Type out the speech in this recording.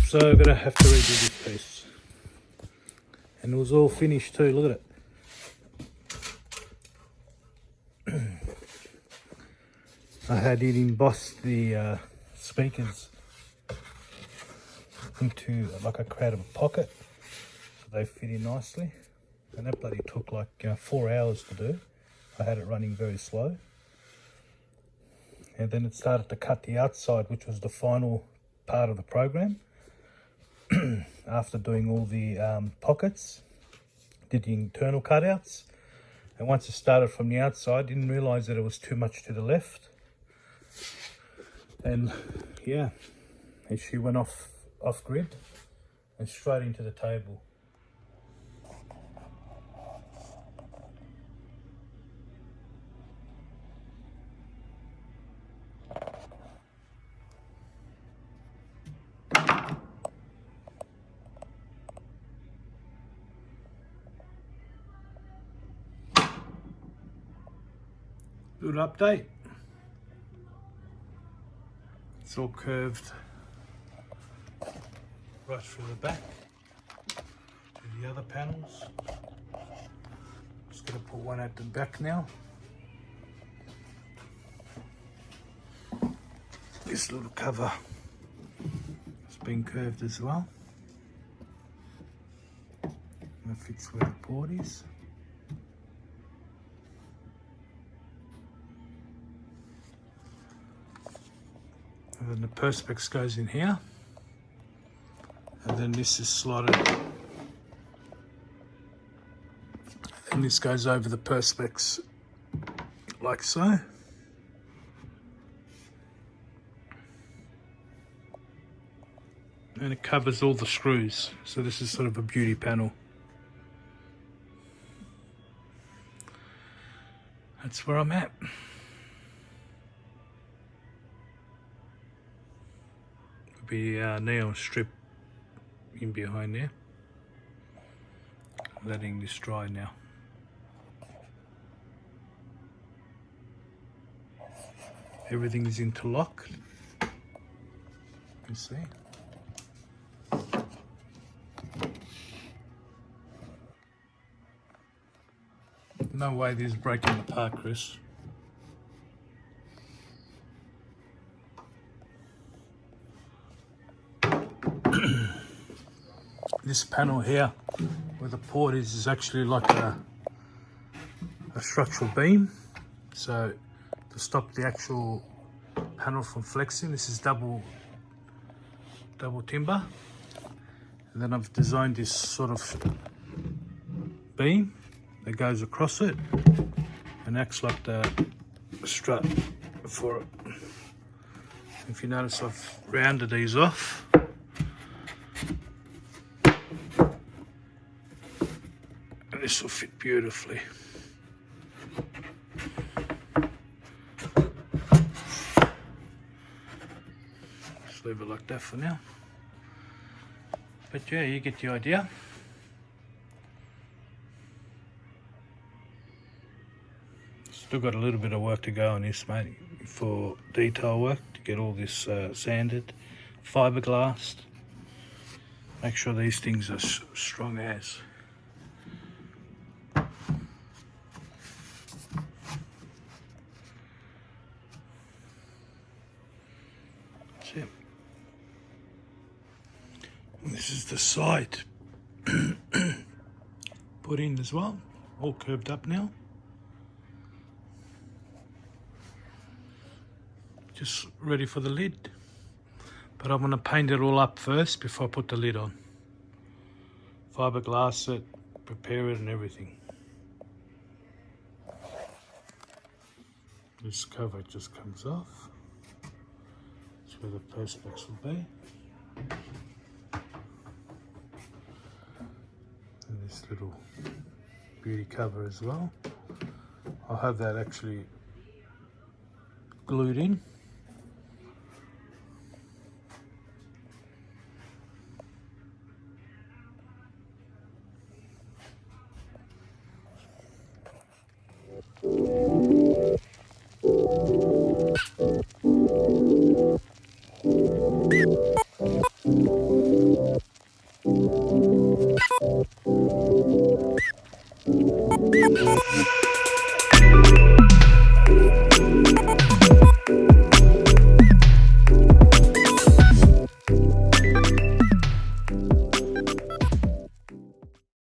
So I'm gonna have to redo this piece. And it was all finished too, look at it. I had it embossed the speakers into like a crowd of a pocket, so they fit in nicely. And that bloody took like 4 hours to do. I had it running very slow. And then it started to cut the outside, which was the final part of the program. After doing all the pockets, did the internal cutouts. And once it started from the outside, didn't realise that it was too much to the left. And yeah, and she went off grid and straight into the table. Good update. It's all curved right through the back to the other panels. Just gonna put one at the back now. This little cover has been curved as well. And it fits where the port is. And then the perspex goes in here, and then this is slotted, and this goes over the perspex like so. And it covers all the screws, so this is sort of a beauty panel. That's where I'm at. Be a neon strip in behind there. I'm letting this dry now. Everything is interlocked. You see? No way this is breaking apart, Chris. This panel here, where the port is actually like a structural beam. So to stop the actual panel from flexing, this is double timber. And then I've designed this sort of beam that goes across it and acts like the strut for it. If you notice, I've rounded these off. This will fit beautifully. Just leave it like that for now. But yeah, you get the idea. Still got a little bit of work to go on this, mate, for detail work, to get all this sanded, fiberglassed. Make sure these things are strong as. And this is the side put in as well, all curved up now. Just ready for the lid, but I'm going to paint it all up first before I put the lid on. Fiberglass it, prepare it and everything. This cover just comes off. That's where the perspex will be. And this little beauty cover as well. I'll have that actually glued in.